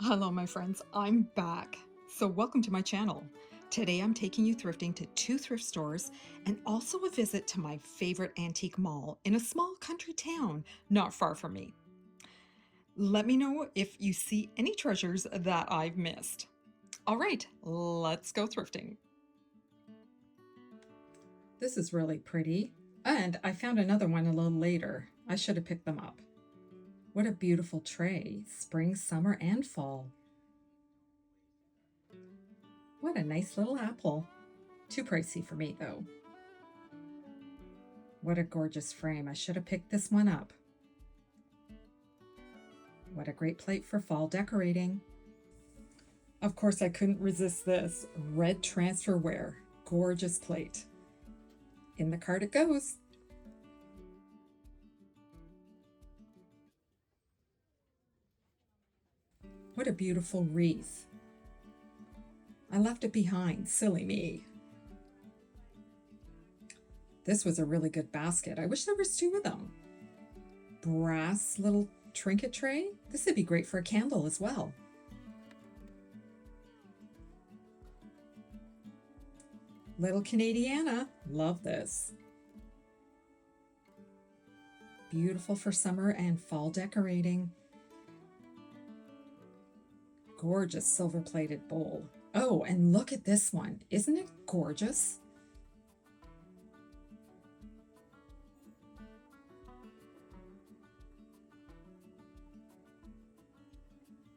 Hello, my friends. I'm back. So, welcome to my channel. Today, I'm taking you thrifting to two thrift stores and also a visit to my favorite antique mall in a small country town not far from me. Let me know if you see any treasures that I've missed. All right, let's go thrifting. This is really pretty. And I found another one a little later. I should have picked them up. What a beautiful tray, spring, summer, and fall. What a nice little apple. Too pricey for me, though. What a gorgeous frame. I should have picked this one up. What a great plate for fall decorating. Of course, I couldn't resist this. Red transferware. Gorgeous plate. In the cart it goes. What a beautiful wreath. I left it behind. Silly me. This was a really good basket. I wish there was two of them. Brass little trinket tray. This would be great for a candle as well. Little Canadiana. Love this. Beautiful for summer and fall decorating. Gorgeous silver-plated bowl. Oh, and look at this one. Isn't it gorgeous?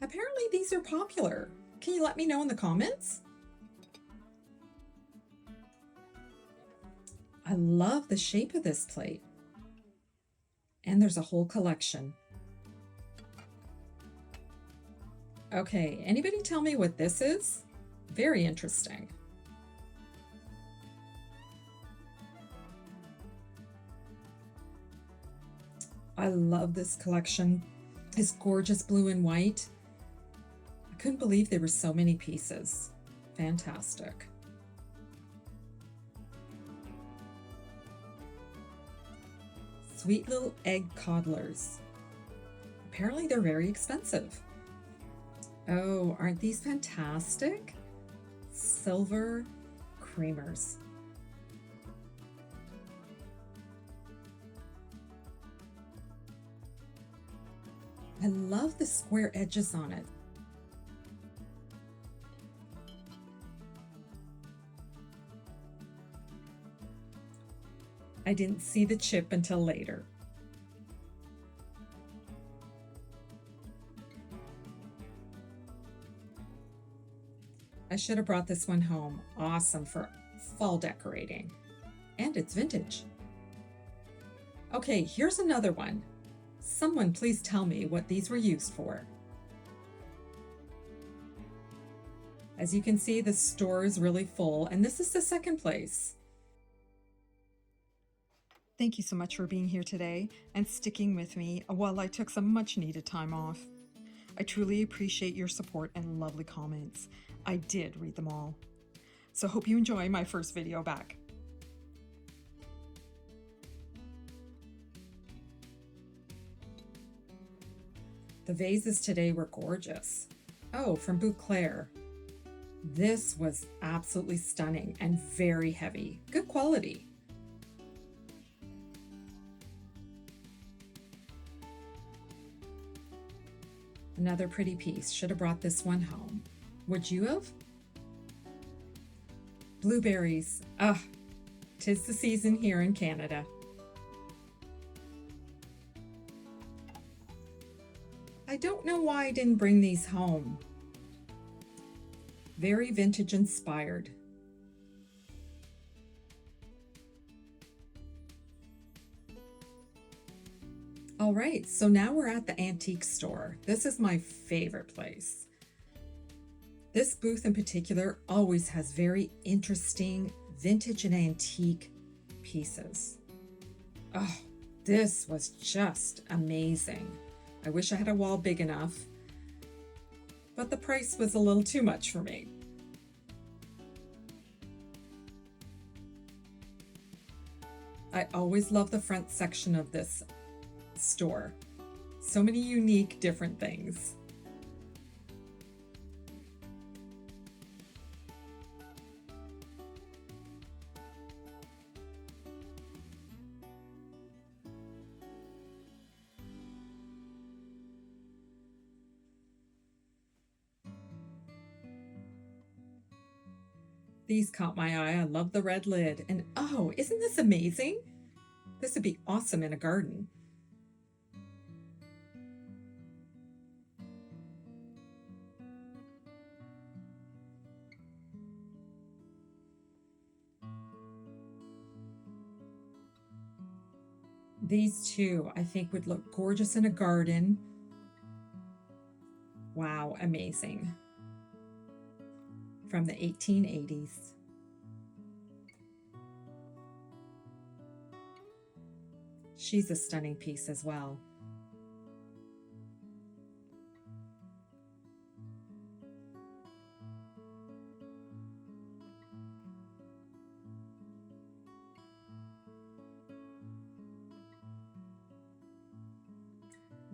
Apparently these are popular. Can you let me know in the comments? I love the shape of this plate. And there's a whole collection. Okay, anybody tell me what this is? Very interesting. I love this collection. It's gorgeous blue and white. I couldn't believe there were so many pieces. Fantastic. Sweet little egg coddlers. Apparently they're very expensive. Oh, aren't these fantastic? Silver creamers. I love the square edges on it. I didn't see the chip until later. I should have brought this one home. Awesome for fall decorating. And it's vintage. Okay, here's another one. Someone please tell me what these were used for. As you can see, the store is really full, and this is the second place. Thank you so much for being here today and sticking with me while I took some much needed time off. I truly appreciate your support and lovely comments. I did read them all. So hope you enjoy my first video back. The vases today were gorgeous. Oh, from Bouclair. This was absolutely stunning and very heavy. Good quality. Another pretty piece. Should have brought this one home. Would you have? Blueberries. Ah, 'tis the season here in Canada. I don't know why I didn't bring these home. Very vintage inspired. All right, so now we're at the antique store. This is my favorite place. This booth in particular always has very interesting vintage and antique pieces. Oh, this was just amazing. I wish I had a wall big enough, but the price was a little too much for me. I always love the front section of this store. So many unique different things. These caught my eye. I love the red lid. And oh, isn't this amazing? This would be awesome in a garden. These two, I think, would look gorgeous in a garden. Wow, amazing. From the 1880s. She's a stunning piece as well.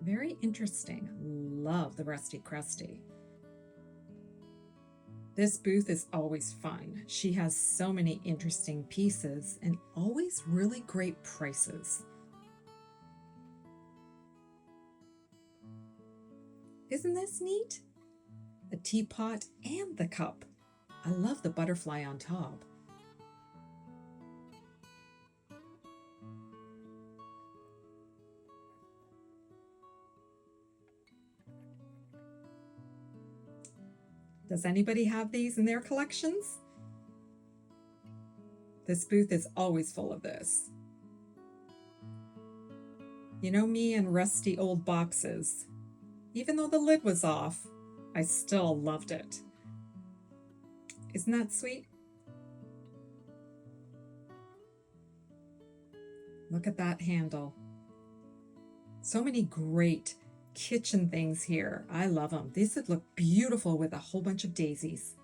Very interesting. Love the Rusty Crusty. This booth is always fun. She has so many interesting pieces and always really great prices. Isn't this neat? The teapot and the cup. I love the butterfly on top. Does anybody have these in their collections? This booth is always full of this. You know me and rusty old boxes. Even though the lid was off, I still loved it. Isn't that sweet? Look at that handle. So many great kitchen things here. I love them. These would look beautiful with a whole bunch of daisies.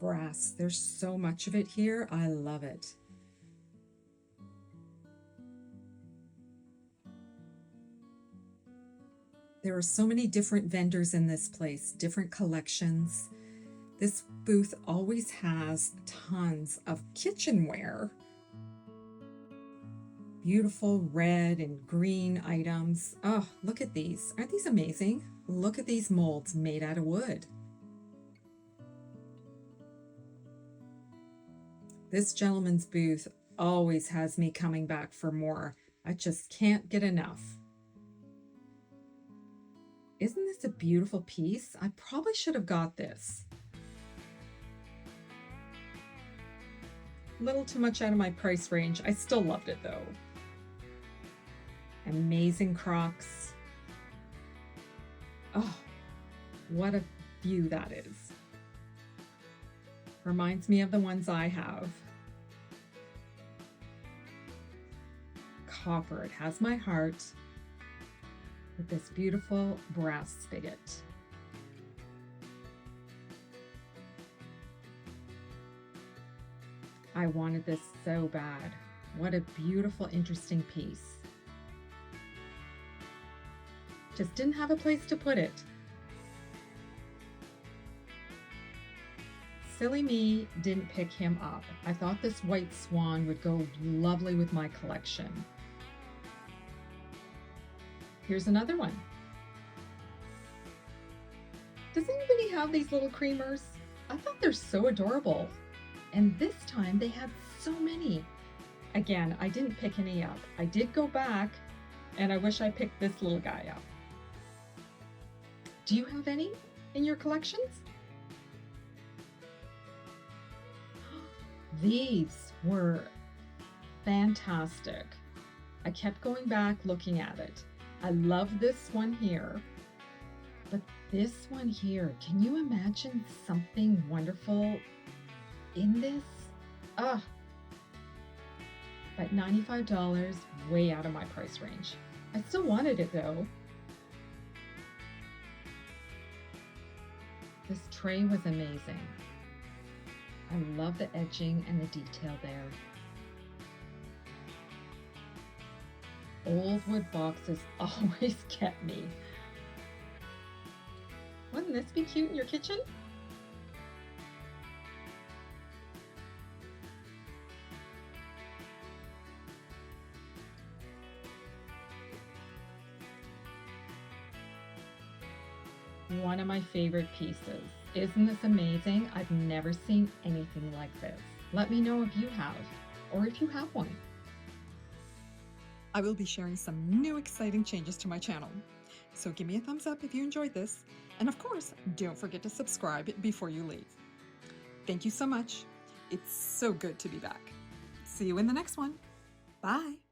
Brass. There's so much of it here. I love it. There are so many different vendors in this place, different collections. This booth always has tons of kitchenware. Beautiful red and green items. Oh, look at these. Aren't these amazing? Look at these molds made out of wood. This gentleman's booth always has me coming back for more. I just can't get enough. Isn't this a beautiful piece? I probably should have got this. A little too much out of my price range. I still loved it though. Amazing Crocs. Oh, what a view that is. Reminds me of the ones I have. Copper, it has my heart. With this beautiful brass spigot. I wanted this so bad. What a beautiful, interesting piece. Just didn't have a place to put it. Silly me didn't pick him up. I thought this white swan would go lovely with my collection. Here's another one. Does anybody have these little creamers? I thought they're so adorable. And this time they had so many. Again, I didn't pick any up. I did go back and I wish I picked this little guy up. Do you have any in your collections? These were fantastic. I kept going back looking at it. I love this one here, but this one here, can you imagine something wonderful in this? But $95, way out of my price range. I still wanted it though. This tray was amazing. I love the edging and the detail there. Old wood boxes always get me. Wouldn't this be cute in your kitchen? One of my favorite pieces. Isn't this amazing? I've never seen anything like this. Let me know if you have, or if you have one. I will be sharing some new exciting changes to my channel. So give me a thumbs up if you enjoyed this. And of course, don't forget to subscribe before you leave. Thank you so much. It's so good to be back. See you in the next one. Bye.